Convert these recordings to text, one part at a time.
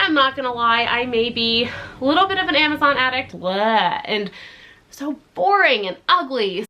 I'm not gonna lie, I may be a little bit of an Amazon addict, and so boring and ugly.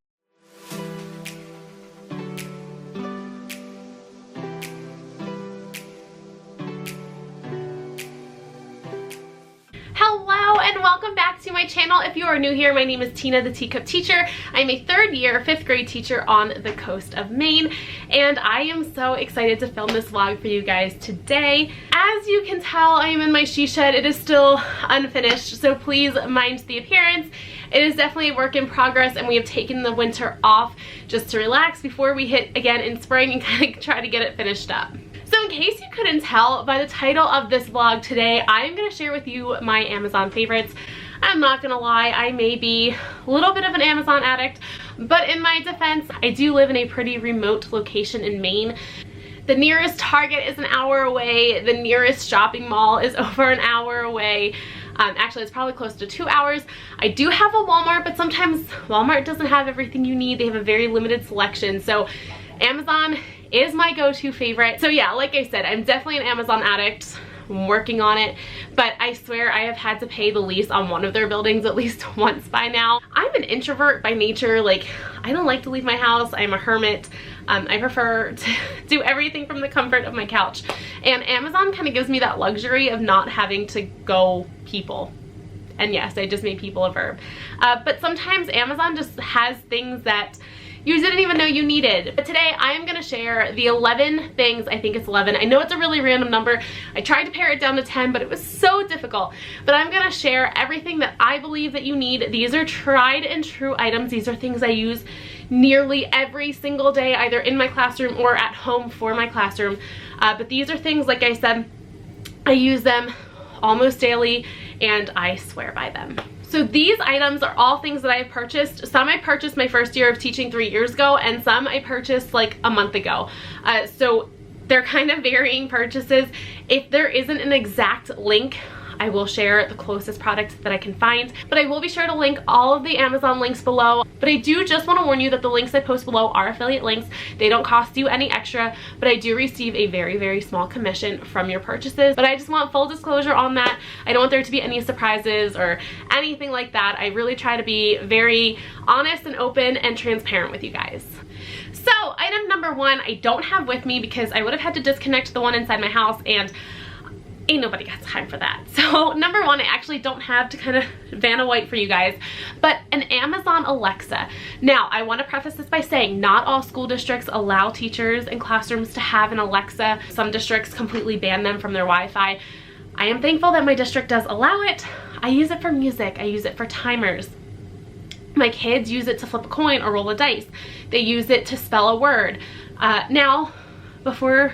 Hello and welcome back to my channel. If you are new here, my name is Tina, the Teacup Teacher. I'm a third year, 5th grade teacher on the coast of Maine, and I am so excited to film this vlog for you guys today. As you can tell, I am in my she shed. It is still unfinished, so please mind the appearance. It is definitely a work in progress, and we have taken the winter off just to relax before we hit again in spring and kind of try to get it finished up. So in case you couldn't tell by the title of this vlog today, I'm going to share with you my Amazon favorites. I'm not going to lie, I may be a little bit of an Amazon addict, but in my defense, I do live in a pretty remote location in Maine. The nearest Target is an hour away. The nearest shopping mall is over an hour away. Actually, it's probably close to 2 hours. I do have a Walmart, but sometimes Walmart doesn't have everything you need. They have a very limited selection. So Amazon is my go-to favorite. So yeah, like I said, I'm definitely an Amazon addict. I'm working on it, but I swear I have had to pay the lease on one of their buildings at least once by now. I'm an introvert by nature. Like, I don't like to leave my house. I'm a hermit. I prefer to do everything from the comfort of my couch. And Amazon kind of gives me that luxury of not having to go people. And yes, I just made people a verb. But sometimes Amazon just has things that you didn't even know you needed. But today I am gonna share the 11 things, I think it's 11. I know it's a really random number. I tried to pare it down to 10, but it was so difficult. But I'm gonna share everything that I believe that you need. These are tried and true items. These are things I use nearly every single day, either in my classroom or at home for my classroom. But these are things, like I said, I use them almost daily and I swear by them. So these items are all things that I have purchased. Some I purchased my first year of teaching 3 years ago, and some I purchased like a month ago. So they're kind of varying purchases. If there isn't an exact link, I will share the closest product that I can find, but I will be sure to link all of the Amazon links below. But I do just want to warn you that the links I post below are affiliate links. They don't cost you any extra, but I do receive a very, very small commission from your purchases. But I just want full disclosure on that. I don't want there to be any surprises or anything like that. I really try to be very honest and open and transparent with you guys. So item number one, I don't have with me because I would have had to disconnect the one inside my house, and ain't nobody got time for that. So number one, I actually don't have to kind of Vanna White for you guys, but an Amazon Alexa. Now, I want to preface this by saying not all school districts allow teachers and classrooms to have an Alexa. Some districts completely ban them from their Wi-Fi. I am thankful that my district does allow it. I use it for music. I use it for timers. My kids use it to flip a coin or roll a dice. They use it to spell a word. Now, before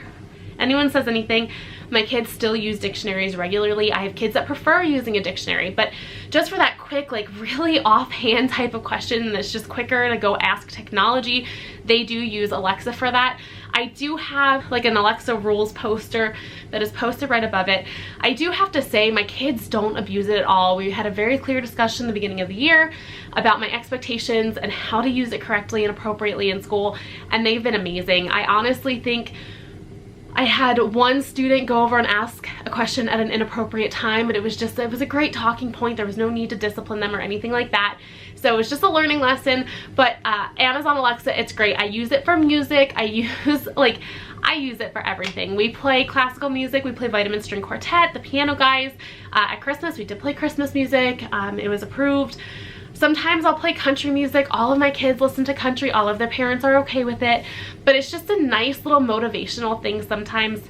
anyone says anything, my kids still use dictionaries regularly. I have kids that prefer using a dictionary, but just for that quick, like really offhand type of question that's just quicker to go ask technology, they do use Alexa for that. I do have like an Alexa rules poster that is posted right above it. I do have to say my kids don't abuse it at all. We had a very clear discussion at the beginning of the year about my expectations and how to use it correctly and appropriately in school, and they've been amazing. I honestly think I had one student go over and ask a question at an inappropriate time, but it was a great talking point. There was no need to discipline them or anything like that. So it was just a learning lesson. But Amazon Alexa, it's great. I use it for music. I use it for everything. We play classical music. We play Vitamin String Quartet, the piano guys. At Christmas, we did play Christmas music. It was approved. Sometimes I'll play country music. All of my kids listen to country. All of their parents are okay with it. But it's just a nice little motivational thing sometimes.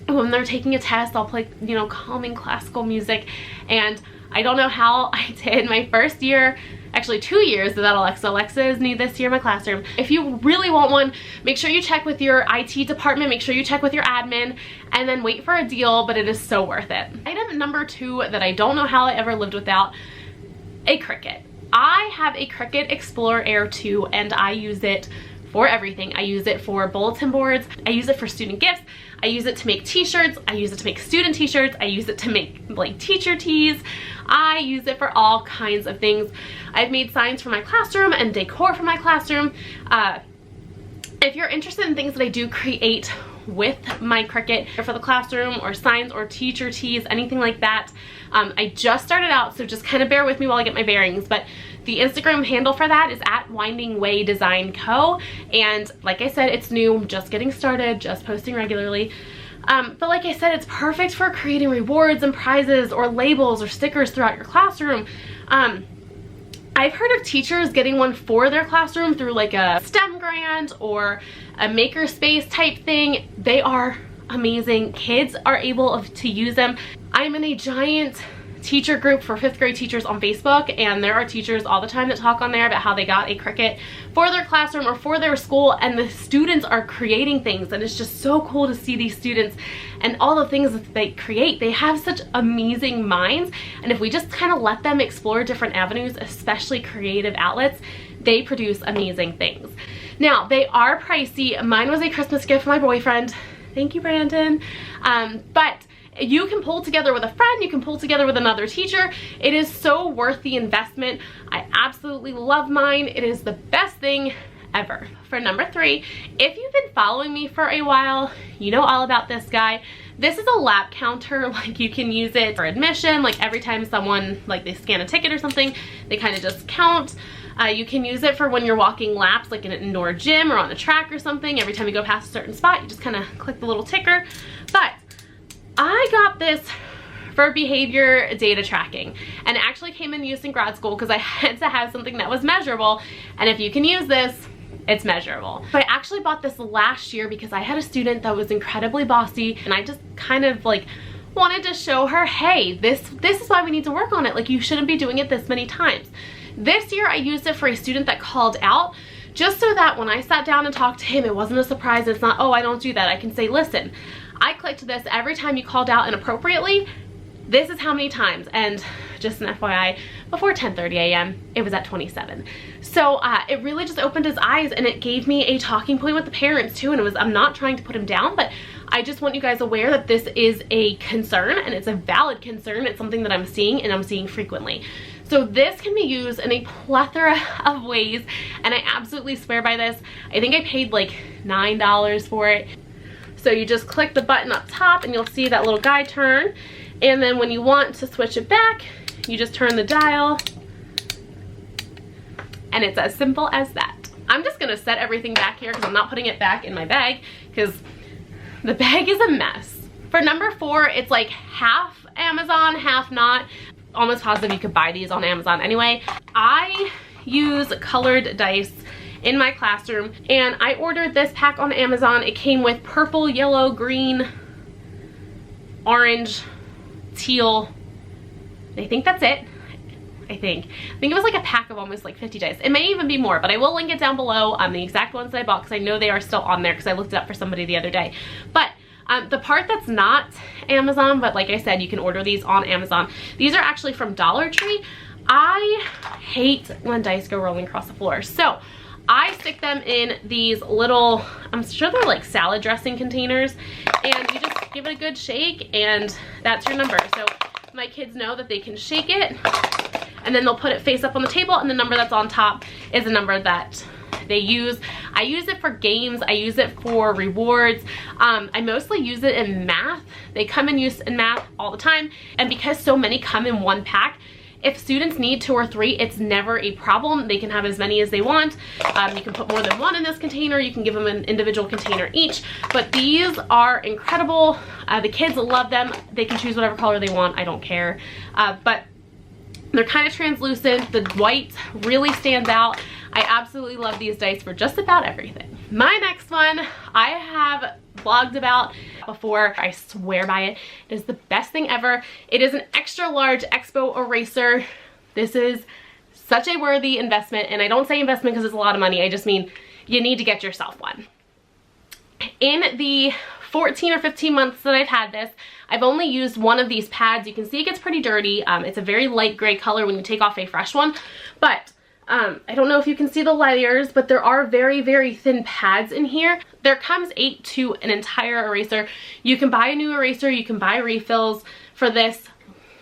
When they're taking a test, I'll play, you know, calming classical music. And I don't know how I did my first year, actually 2 years without Alexa. Alexa is new this year in my classroom. If you really want one, make sure you check with your IT department, make sure you check with your admin, and then wait for a deal, but it is so worth it. Item number two that I don't know how I ever lived without, a Cricut. I have a Cricut Explorer Air 2 and I use it for everything. I use it for bulletin boards. I use it for student gifts. I use it to make t-shirts. I use it to make student t-shirts. I use it to make like teacher tees. I use it for all kinds of things. I've made signs for my classroom and decor for my classroom. If you're interested in things that I do create with my Cricut for the classroom or signs or teacher tees, anything like that. I just started out, so just kind of bear with me while I get my bearings, but the Instagram handle for that is at Winding Way Design Co. And like I said, it's new, I'm just getting started, just posting regularly. But like I said, it's perfect for creating rewards and prizes or labels or stickers throughout your classroom. I've heard of teachers getting one for their classroom through like a STEM grant or a makerspace type thing. They are amazing. Kids are able to use them. I'm in a giant teacher group for 5th grade teachers on Facebook, and there are teachers all the time that talk on there about how they got a Cricut for their classroom or for their school, and the students are creating things, and it's just so cool to see these students and all the things that they create. They have such amazing minds, and if we just kind of let them explore different avenues, especially creative outlets, they produce amazing things. Now, they are pricey. Mine was a Christmas gift for my boyfriend. Thank you, Brandon. But you can pull together with a friend, you can pull together with another teacher. It is so worth the investment. I absolutely love mine. It is the best thing ever. For number 3, if you've been following me for a while, you know all about this guy. This is a lap counter. Like, you can use it for admission, like every time someone, like they scan a ticket or something, they kind of just count. You can use it for when you're walking laps, like in an indoor gym or on a track or something. Every time you go past a certain spot, you just kind of click the little ticker. But I got this for behavior data tracking, and it actually came in use in grad school because I had to have something that was measurable, and if you can use this, it's measurable. So I actually bought this last year because I had a student that was incredibly bossy, and I just kind of like wanted to show her, hey, this is why we need to work on it. Like, you shouldn't be doing it this many times. This year I used it for a student that called out, just so that when I sat down and talked to him, it wasn't a surprise. It's not, oh, I don't do that. I can say, listen, I clicked this every time you called out inappropriately. This is how many times. And just an FYI, before 10:30 a.m., it was at 27. So it really just opened his eyes, and it gave me a talking point with the parents too. And it was, I'm not trying to put him down, but I just want you guys aware that this is a concern, and it's a valid concern. It's something that I'm seeing, and I'm seeing frequently. So this can be used in a plethora of ways, and I absolutely swear by this. I think I paid like $9 for it. So you just click the button up top and you'll see that little guide turn. And then when you want to switch it back, you just turn the dial. And it's as simple as that. I'm just gonna set everything back here because I'm not putting it back in my bag because the bag is a mess. For number 4, it's like half Amazon, half not. Almost positive you could buy these on Amazon anyway. I use colored dice in my classroom, and I ordered this pack on Amazon. It came with purple, yellow, green, orange, teal. I think that's it. I think it was like a pack of almost like 50 dice. It may even be more, but I will link it down below on the exact ones that I bought because I know they are still on there because I looked it up for somebody the other day. But the part that's not Amazon, but like I said, you can order these on Amazon. These are actually from Dollar Tree. I hate when dice go rolling across the floor. So I stick them in these little, I'm sure they're like salad dressing containers, and you just give it a good shake, and that's your number. So my kids know that they can shake it, and then they'll put it face up on the table, and the number that's on top is the number that they use. I use it for games. I use it for rewards. I mostly use it in math. They come in use in math all the time, and because so many come in one pack, if students need 2 or 3, it's never a problem. They can have as many as they want. You can put more than one in this container. You can give them an individual container each. But these are incredible. The kids love them. They can choose whatever color they want. I don't care. But they're kind of translucent. The white really stands out. I absolutely love these dice for just about everything. My next one, I have vlogged about before. I swear by it. It is the best thing ever. It is an extra large Expo Eraser. This is such a worthy investment, and I don't say investment because it's a lot of money. I just mean you need to get yourself one. In the 14 or 15 months that I've had this, I've only used one of these pads. You can see it gets pretty dirty. It's a very light gray color when you take off a fresh one, but I don't know if you can see the layers, but there are very, very thin pads in here. There comes 8 to an entire eraser. You can buy a new eraser, you can buy refills for this.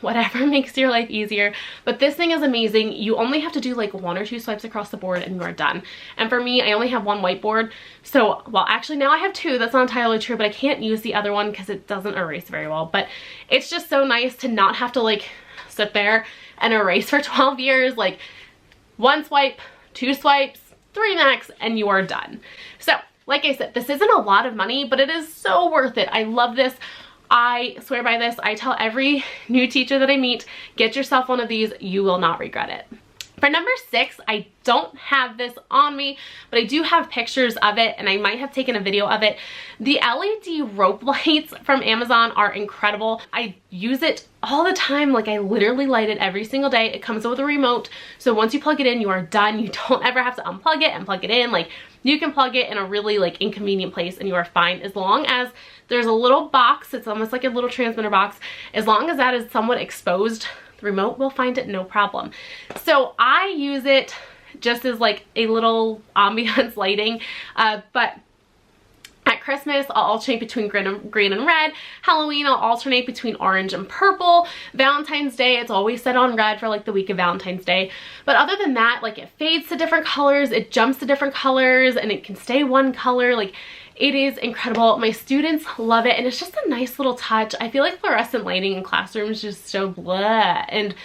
whatever makes your life easier. But this thing is amazing. You only have to do like 1 or 2 swipes across the board and you're done. And for me, I only have 1 whiteboard. So, well, actually now I have 2. That's not entirely true, but I can't use the other one because it doesn't erase very well. But it's just so nice to not have to like sit there and erase for 12 years. Like 1 swipe, 2 swipes, 3 max, and you are done. So, like I said, this isn't a lot of money, but it is so worth it. I love this. I swear by this. I tell every new teacher that I meet, get yourself one of these. You will not regret it. For number 6, I don't have this on me, but I do have pictures of it, and I might have taken a video of it. The LED rope lights from Amazon are incredible. I use it all the time. Like, I literally light it every single day. It comes with a remote, so once you plug it in, you are done. You don't ever have to unplug it and plug it in. Like, you can plug it in a really like inconvenient place and you are fine, as long as there's a little box. It's almost like a little transmitter box. As long as that is somewhat exposed, the remote will find it no problem. So I use it just as like a little ambiance lighting, but at Christmas, I'll alternate between green and red. Halloween, I'll alternate between orange and purple. Valentine's Day, it's always set on red for like the week of Valentine's Day. But other than that, like, it fades to different colors, it jumps to different colors, and it can stay one color. Like, it is incredible. My students love it, and it's just a nice little touch. I feel like fluorescent lighting in classrooms is just so blah and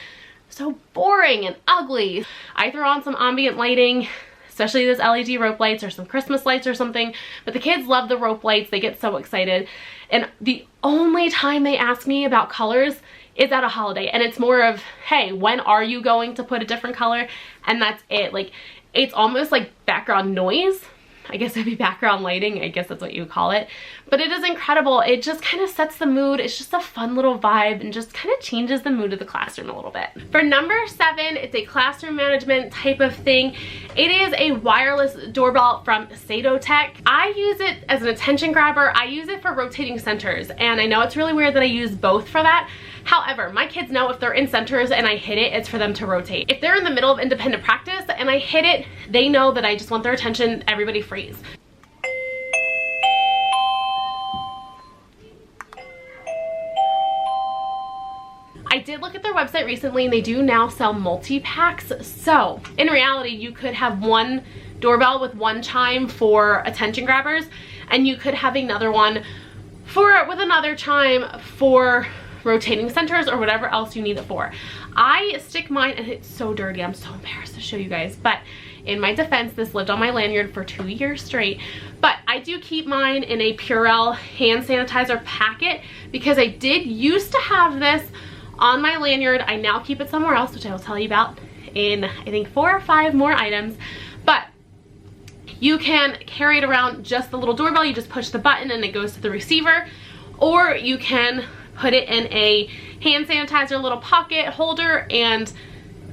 so boring and ugly. I throw on some ambient lighting, especially those LED rope lights or some Christmas lights or something. But the kids love the rope lights. They get so excited. And the only time they ask me about colors is at a holiday. And it's more of, hey, when are you going to put a different color? And that's it. Like, it's almost like background noise. I guess it'd be background lighting. I guess that's what you would call it. But it is incredible. It just kind of sets the mood. It's just a fun little vibe and just kind of changes the mood of the classroom a little bit. For number 7, it's a classroom management type of thing. It is a wireless doorbell from Tech. I use it as an attention grabber. I use it for rotating centers. And I know it's really weird that I use both for that. However, my kids know if they're in centers and I hit it, it's for them to rotate. If they're in the middle of independent practice and I hit it, they know that I just want their attention. Everybody freeze. I did look at their website recently and they do now sell multi-packs. So in reality, you could have one doorbell with one chime for attention grabbers, and you could have another one with another chime for rotating centers or whatever else you need it for. I stick mine, and it's so dirty. I'm so embarrassed to show you guys, but in my defense, this lived on my lanyard for 2 years straight. But I do keep mine in a Purell hand sanitizer packet because I did used to have this on my lanyard. I now keep it somewhere else, which I will tell you about in, I think, 4 or 5 more items. But you can carry it around just the little doorbell. You just push the button and it goes to the receiver, or you can put it in a hand sanitizer little pocket holder and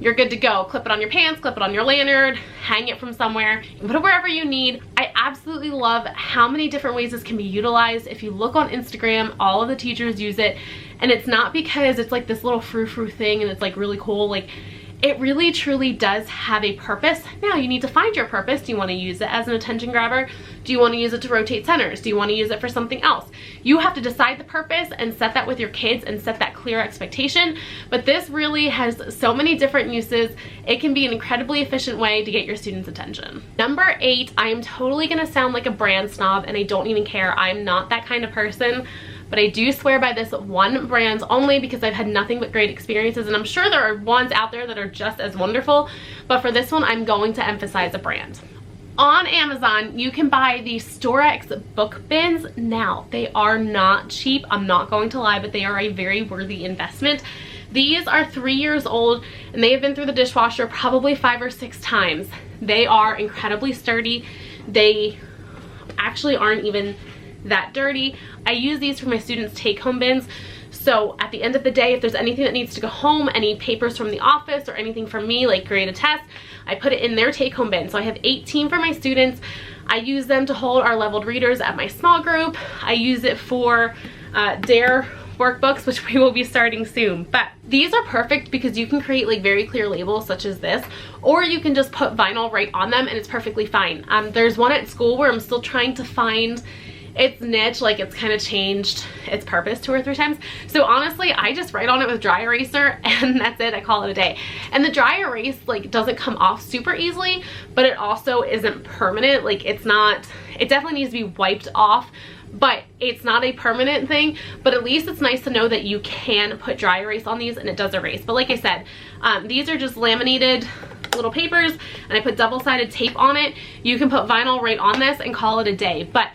you're good to go. Clip it on your pants, clip it on your lanyard, hang it from somewhere, you can put it wherever you need. I absolutely love how many different ways this can be utilized. If you look on Instagram, all of the teachers use it, and it's not because it's like this little frou-frou thing and it's like really cool. Like, it really truly does have a purpose. Now you need to find your purpose. Do you want to use it as an attention grabber? Do you want to use it to rotate centers? Do you want to use it for something else? You have to decide the purpose and set that with your kids and set that clear expectation. But this really has so many different uses. It can be an incredibly efficient way to get your students' attention. Number 8, I am totally gonna sound like a brand snob, and I don't even care. I'm not that kind of person. But I do swear by this one brand only because I've had nothing but great experiences, and I'm sure there are ones out there that are just as wonderful, but for this one, I'm going to emphasize a brand. On Amazon, you can buy the Storex book bins. Now, they are not cheap, I'm not going to lie, but they are a very worthy investment. These are 3 years old, and they have been through the dishwasher probably 5 or 6 times. They are incredibly sturdy. They actually aren't even that dirty. I use these for my students' take-home bins. So at the end of the day, if there's anything that needs to go home, any papers from the office or anything from me, like grade a test, I put it in their take-home bin. So I have 18 for my students. I use them to hold our leveled readers at my small group. I use it for DARE workbooks, which we will be starting soon. But these are perfect because you can create like very clear labels such as this, or you can just put vinyl right on them and it's perfectly fine. There's one at school where I'm still trying to find its niche, like it's kind of changed its purpose 2 or 3 times. So honestly, I just write on it with dry eraser and that's it. I call it a day. And the dry erase like doesn't come off super easily, but it also isn't permanent. Like it's not, it definitely needs to be wiped off, but it's not a permanent thing. But at least it's nice to know that you can put dry erase on these and it does erase. But like I said, these are just laminated little papers and I put double-sided tape on it. You can put vinyl right on this and call it a day. But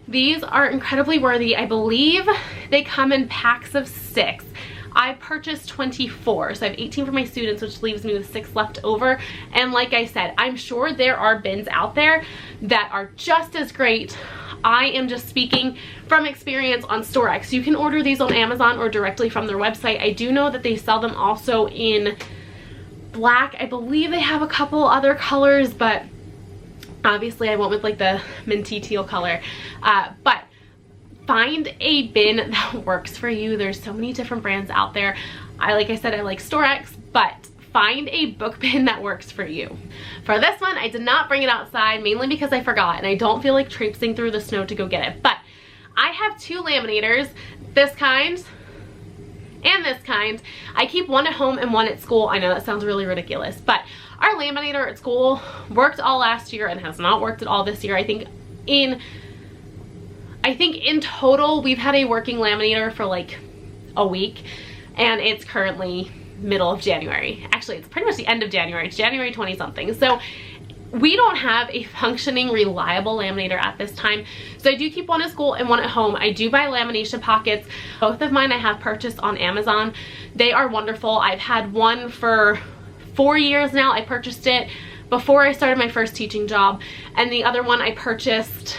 these are incredibly worthy. I believe they come in packs of 6. I purchased 24, so I have 18 for my students, which leaves me with 6 left over. And like I said, I'm sure there are bins out there that are just as great. I am just speaking from experience on StoreX. You can order these on Amazon or directly from their website. I do know that they sell them also in black. I believe they have a couple other colors, but obviously I went with like the minty teal color. But find a bin that works for you. There's so many different brands out there. Like I said, I like StoreX, but find a book bin that works for you. For this one, I did not bring it outside, mainly because I forgot and I don't feel like traipsing through the snow to go get it. But I have 2 laminators, this kind and this kind. I keep one at home and one at school. I know that sounds really ridiculous, but our laminator at school worked all last year and has not worked at all this year. I think in total we've had a working laminator for like a week and it's currently middle of January. Actually, it's pretty much the end of January. It's January 20 something. So we don't have a functioning, reliable laminator at this time. So I do keep one at school and one at home. I do buy lamination pockets. Both of mine I have purchased on Amazon. They are wonderful. I've had one for 4 years now. I purchased it before I started my first teaching job. And the other one I purchased,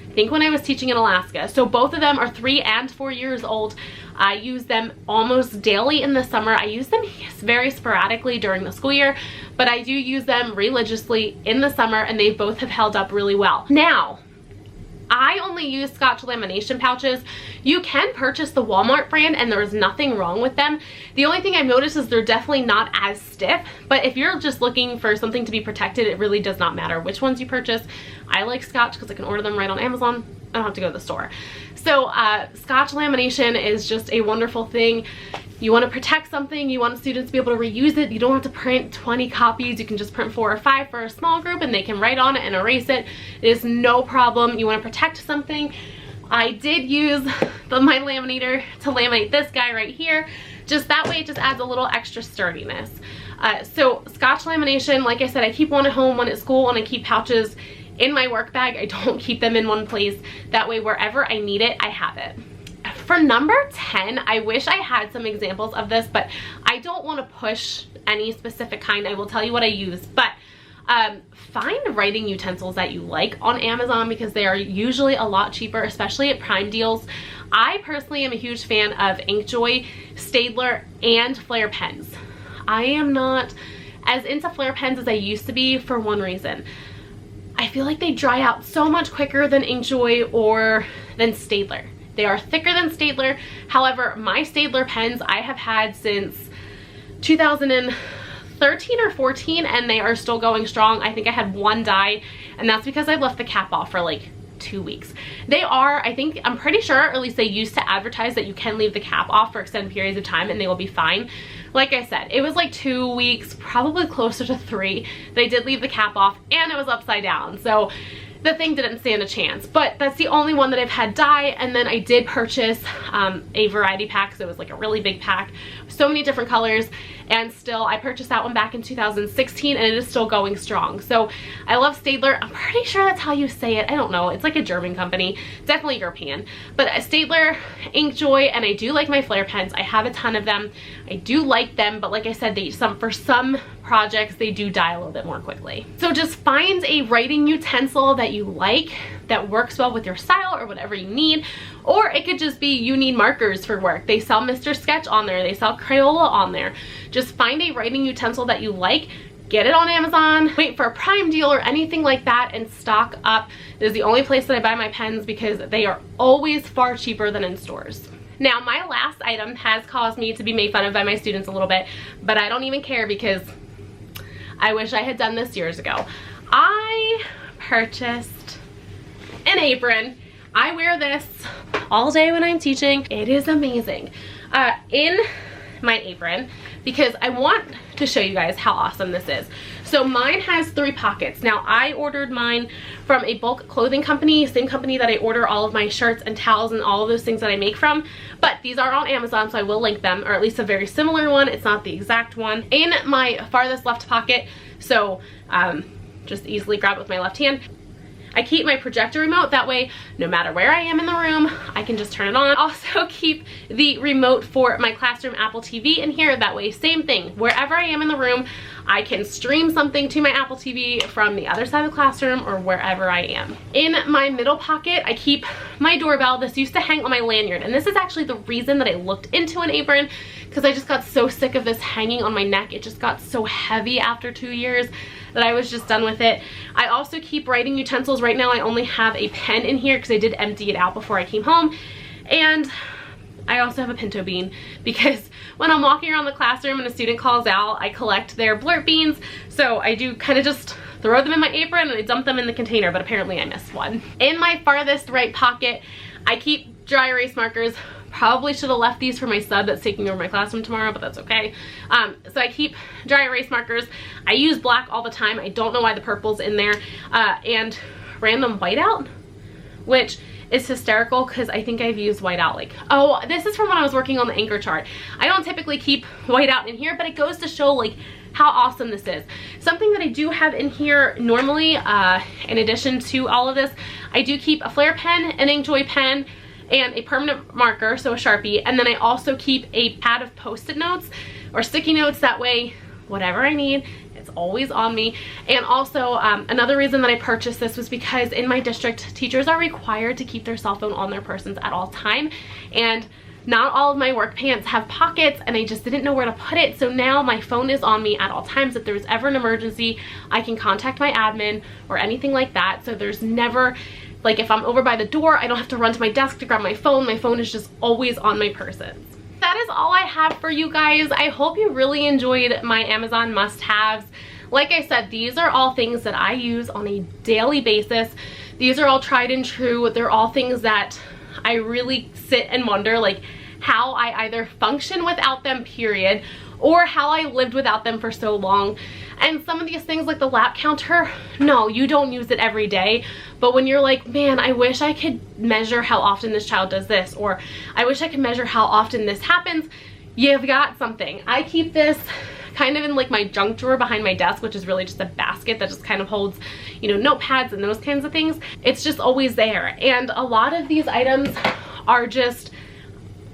I think, when I was teaching in Alaska. So both of them are 3 and 4 years old. I use them almost daily in the summer. I use them very sporadically during the school year, but I do use them religiously in the summer and they both have held up really well. Now, I only use Scotch lamination pouches. You can purchase the Walmart brand and there's nothing wrong with them. The only thing I've noticed is they're definitely not as stiff, but if you're just looking for something to be protected, it really does not matter which ones you purchase. I like Scotch because I can order them right on Amazon. I don't have to go to the store. So Scotch lamination is just a wonderful thing. You want to protect something, you want students to be able to reuse it. You don't have to print 20 copies. You can just print 4 or 5 for a small group and they can write on it and erase it. It is no problem. You want to protect something. I did use my laminator to laminate this guy right here. Just that way it just adds a little extra sturdiness. So Scotch lamination, like I said, I keep one at home, one at school, and I keep pouches in my work bag. I don't keep them in one place. That way wherever I need it, I have it. For number 10, I wish I had some examples of this, but I don't want to push any specific kind. I will tell you what I use, but find writing utensils that you like on Amazon because they are usually a lot cheaper, especially at Prime deals. I personally am a huge fan of Inkjoy, Staedtler, and Flair pens. I am not as into Flair pens as I used to be for one reason. I feel like they dry out so much quicker than Inkjoy or than Staedtler. They are thicker than Staedtler. However, my Staedtler pens I have had since 2013 or 14 and they are still going strong. I think I had 1 die and that's because I left the cap off for like 2 weeks. They are, I'm pretty sure, or at least they used to advertise that you can leave the cap off for extended periods of time and they will be fine. Like I said, it was like 2 weeks, probably closer to 3. They did leave the cap off and it was upside down. So the thing didn't stand a chance, but that's the only one that I've had die. And then I did purchase a variety pack, so it was like a really big pack, so many different colors, and still I purchased that one back in 2016 and it is still going strong. So I love Staedtler. I'm pretty sure that's how you say it. I don't know, it's like a German company, definitely European, but Staedtler, Inkjoy, and I do like my Flair pens. I have a ton of them. I do like them, but like I said, for some projects they do die a little bit more quickly. So just find a writing utensil that you like, that works well with your style or whatever you need. Or it could just be you need markers for work. They sell Mr. Sketch on there, they sell Crayola on there. Just find a writing utensil that you like, get it on Amazon, wait for a Prime deal or anything like that, and stock up. This is the only place that I buy my pens because they are always far cheaper than in stores. Now, my last item has caused me to be made fun of by my students a little bit, but I don't even care because I wish I had done this years ago. I purchased an apron I wear this all day when I'm teaching. It is amazing. In my apron, because I want to show you guys how awesome this is. So mine has 3 pockets. Now I ordered mine from a bulk clothing company, same company that I order all of my shirts and towels and all of those things that I make from, but these are on Amazon, so I will link them, or at least a very similar one. It's not the exact one. In my farthest left pocket, so just easily grab it with my left hand, I keep my projector remote. That way, no matter where I am in the room, I can just turn it on. Also keep the remote for my classroom Apple TV in here. That way, same thing. Wherever I am in the room, I can stream something to my Apple TV from the other side of the classroom or wherever I am. In my middle pocket, I keep my doorbell. This used to hang on my lanyard, and this is actually the reason that I looked into an apron, because I just got so sick of this hanging on my neck. It just got so heavy after 2 years that I was just done with it. I also keep writing utensils. Right now I only have a pen in here because I did empty it out before I came home. And I also have a pinto bean, because when I'm walking around the classroom and a student calls out, I collect their blurt beans. So I do kind of just throw them in my apron and I dump them in the container, but apparently I missed one. In my farthest right pocket, I keep dry erase markers. Probably should have left these for my sub that's taking over my classroom tomorrow, but that's okay. So I keep dry erase markers. I use black all the time. I don't know why the purple's in there. And random whiteout, which is hysterical because I think I've used whiteout like, oh, this is from when I was working on the anchor chart. I don't typically keep whiteout in here, but it goes to show like how awesome this is. Something that I do have in here normally, in addition to all of this, I do keep a Flair pen, an Inkjoy pen, and a permanent marker, so a Sharpie, and then I also keep a pad of Post-it notes or sticky notes. That way, whatever I need, it's always on me. And also, another reason that I purchased this was because in my district, teachers are required to keep their cell phone on their persons at all time, and not all of my work pants have pockets, and I just didn't know where to put it. So now my phone is on me at all times. If there's ever an emergency, I can contact my admin or anything like that. So there's never, like, if I'm over by the door, I don't have to run to my desk to grab my phone. My phone is just always on my person. That is all I have for you guys. I hope you really enjoyed my Amazon must-haves. Like I said, these are all things that I use on a daily basis. These are all tried and true. They're all things that I really sit and wonder, like, how I either function without them, period, or how I lived without them for so long. And some of these things, like the lap counter, no, you don't use it every day. But when you're like, man, I wish I could measure how often this child does this, or I wish I could measure how often this happens, you've got something. I keep this kind of in like my junk drawer behind my desk, which is really just a basket that just kind of holds, you know, notepads and those kinds of things. It's just always there. And a lot of these items are just,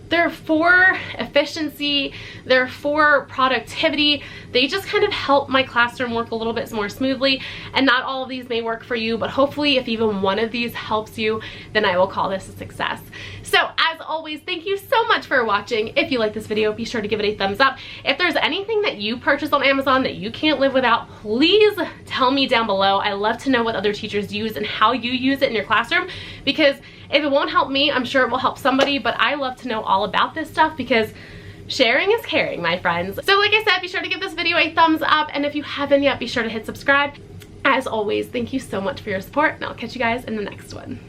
they're for efficiency, they're for productivity. They just kind of help my classroom work a little bit more smoothly. And not all of these may work for you, but hopefully if even one of these helps you, then I will call this a success. So as always, thank you so much for watching. If you like this video, be sure to give it a thumbs up. If there's anything that you purchase on Amazon that you can't live without, please tell me down below. I love to know what other teachers use and how you use it in your classroom, because if it won't help me, I'm sure it will help somebody, but I love to know all about this stuff because sharing is caring, my friends. So like I said, be sure to give this video a thumbs up, and if you haven't yet, be sure to hit subscribe. As always, thank you so much for your support, and I'll catch you guys in the next one.